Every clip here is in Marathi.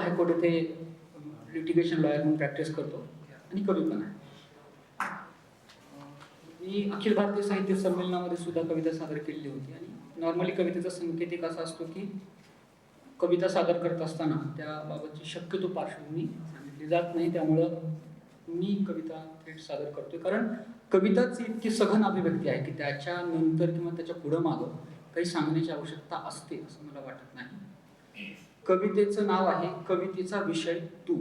हायकोर्ट येथे लिटिगेशन लॉयर म्हणून प्रॅक्टिस करतो आणि कवी पण आहे. मी अखिल भारतीय साहित्य संमेलनामध्ये सुद्धा कविता सादर केलेली होती. आणि नॉर्मली कवितेचा संकेत एक असा असतो की कविता सादर करत असताना त्याबाबतची शक्यतो पार्श्वभूमी सांगितली जात नाही. त्यामुळं मी कविता थेट सादर करतोय, कारण कविताची इतकी सघन अभिव्यक्ती आहे की त्याच्यानंतर किंवा त्याच्या पुढं मागं काही सांगण्याची आवश्यकता असते असं मला वाटत नाही. कवितेचं नाव आहे कवितेचा विषय तू.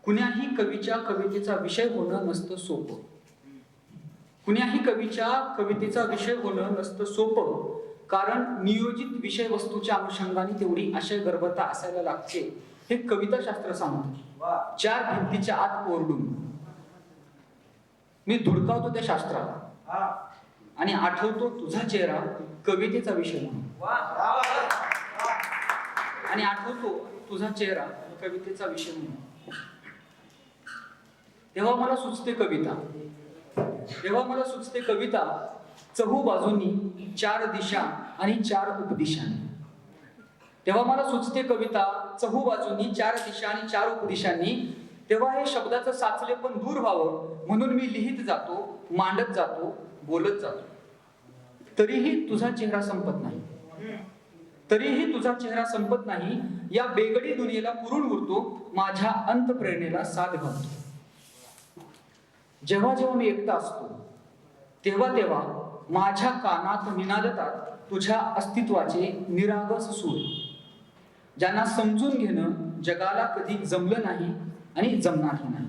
कुण्याही कवीच्या कवितेचा विषय होणं नसतं सोपं. कुण्याही कवीच्या कवितेचा विषय होणं नसतं सोपं, कारण नियोजित विषय वस्तूच्या अनुषंगाने तेवढी आशय गर्भता असायला लागते हे कविता शास्त्र सांगतं. चार भिंतीच्या आत ओरडून मी धुडकावतो त्या शास्त्राला आणि आठवतो तुझा चेहरा कवितेचा विषय म्हणून. आणि आठवतो तुझा चेहरा कवितेचा विषय म्हणून. तेव्हा मला सुचते कविता, तेव्हा मला सुचते कविता चहू बाजूनी चार दिशा आणि चार उपदिशांनी. तेव्हा मला सुचते कविता चहू बाजूनी चार दिशा आणि चार उपदिशांनी. तेव्हा हे शब्दाचं साचले पण दूर व्हावं म्हणून मी लिहित जातो, मांडत जातो, बोलत जातो. तरीही तुझा चेहरा संपत नाही, तरीही तुझा चेहरा संपत नाही. या बेगडी दुनियेला पुरून उरतो, माझ्या अंतप्रेरणेला साथ घालतो. जेव्हा जेव्हा मी एकटा असतो तेव्हा तेव्हा माझ्या कानात निनादतात तुझ्या अस्तित्वाचे निरागस सूर, ज्यांना समजून घेणं जगाला कधी जमलं नाही आणि जमणारही नाही.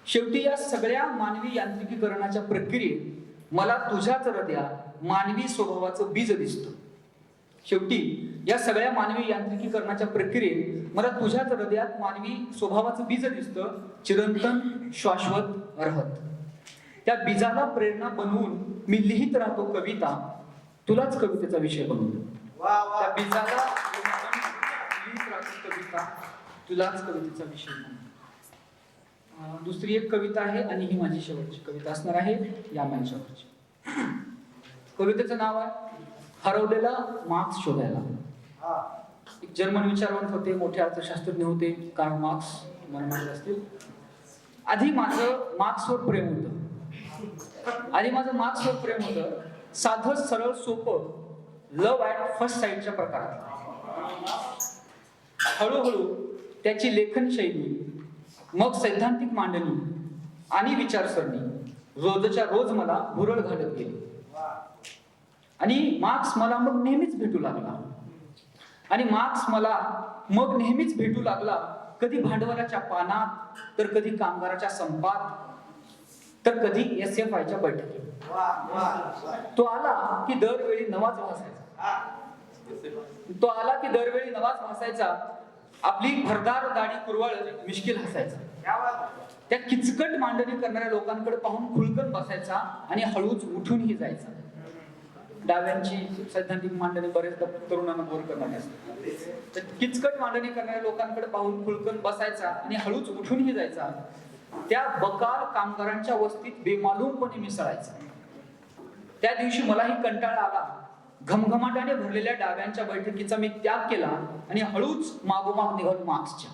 शेवटी या सगळ्या मानवी यांत्रिकीकरणाच्या प्रक्रियेत मला तुझ्याच हृदयात मानवी स्वभावाचं बीज दिसतं. शेवटी या सगळ्या मानवी यांत्रिकीकरणाच्या प्रक्रियेत मला तुझ्याच हृदयात मानवी स्वभावाचं बीज दिसतं, चिरंतन, शाश्वत, अर्हत. त्या बीजाला प्रेरणा बनवून मी लिहित राहतो कविता, तुलाच कवितेचा विषय बनवून. त्या बीजाला लिहित राहतो कविता, तुलाच कवितेचा विषय बनवून. दुसरी एक कविता आहे आणि ही माझी शेवटची कविता असणार आहे या मंचावरची. कवितेचं नाव आहे हरवलेला मार्क्स शोधायला. एक जर्मन विचारवंत होते, मोठे अर्थशास्त्रज्ञ होते, कार्ल मार्क्स, मला माहित असतील. आधी माझं मार्क्सवर प्रेम होतं, साधं सरळ सोपं लव्ह ॲट फर्स्ट साईटच्या प्रकारात. हळूहळू त्याची लेखन शैली, मग सैद्धांतिक मांडणी आणि विचारसरणी रोजच्या रोज मला भुरळ घालत गेली. आणि मार्क्स मला मग नेहमीच भेटू लागला, कधी भांडवलाच्या पानात, तर कधी कामगाराच्या संपात, तर कधी SFIच्या बैठकीत. तो आला की दरवेळी नवाच भासायचा, आपली भरदार दाढी कुरवाळ मिश्किल हसायचा. त्या किचकट मांडणी करणाऱ्या लोकांकडे पाहून खुलकन बसायचा आणि हळूच उठूनही जायचा. डाव्यांची सैद्धांतिक मांडणी बरेचदा तरुणांना बोर करणारी असते. तर किचकट मांडणी करणाऱ्या लोकांकडे पाहून खुलकन बसायचा आणि हळूच उठूनही जायचा. त्या बकाल कामगारांच्या वस्तीत बेमालूमपणे मिसळायचा. त्या दिवशी मलाही कंटाळा आला. घमघमाटाने भरलेल्या डाव्यांच्या बैठकीचा मी त्याग केला आणि हळूच मागोमाग निघालो मार्क्सच्या.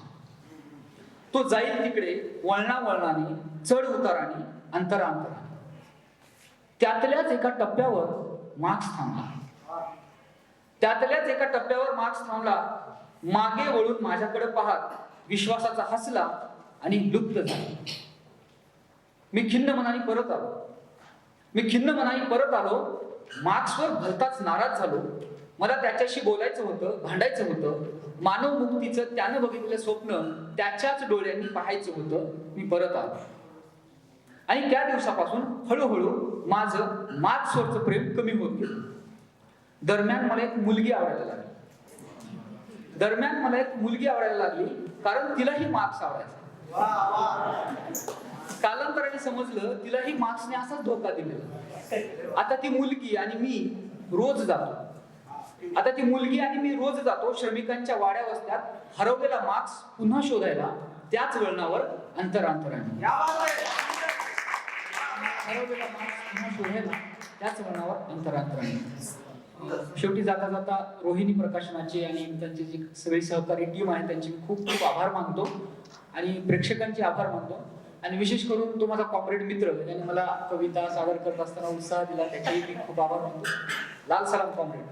तो जाईल तिकडे वळणावळणाने, चढ उताराने, अंतरांतराने. त्यातल्याच एका टप्प्यावर मार्क्स थांबला. मागे वळून माझ्याकडे पाहत विश्वासाचा हसला आणि लुप्त झाला. मी खिन्न मनाने परत आलो. मार्क्सवर भलताच नाराज झालो. मला त्याच्याशी बोलायचं होतं, भांडायचं होतं. मानव मुक्तीचं त्यानं बघितलेलं स्वप्न त्याच्याच डोळ्यांनी पाहायचं होतं. मी परत आलो आणि त्या दिवसापासून हळूहळू माझं मार्क्सवरचं प्रेम कमी होत गेलं. दरम्यान मला एक मुलगी आवडायला लागली, कारण तिलाही मार्क्स आवडायचा. कालांतराने समजलं तिलाही मार्क्सने असाच धोका दिलेला. आता ती मुलगी आणि मी रोज जातो श्रमिकांच्या वाड्या वस्त्यात हरवलेला मार्क्स पुन्हा शोधायला, त्याच वळणावर अंतरांतराने. शेवटी जाता जाता रोहिणी प्रकाशनाचे आणि त्यांची जी सगळी सहकारी टीम आहे त्यांचे मी खूप खूप आभार मानतो आणि प्रेक्षकांचे आभार मानतो आणि विशेष करून तो माझा कॉम्रेड मित्र ज्याने मला कविता सादर करत असताना उत्साह दिला त्याचेही मी खूप आभार मानतो. लाल सलाम कॉम्रेड.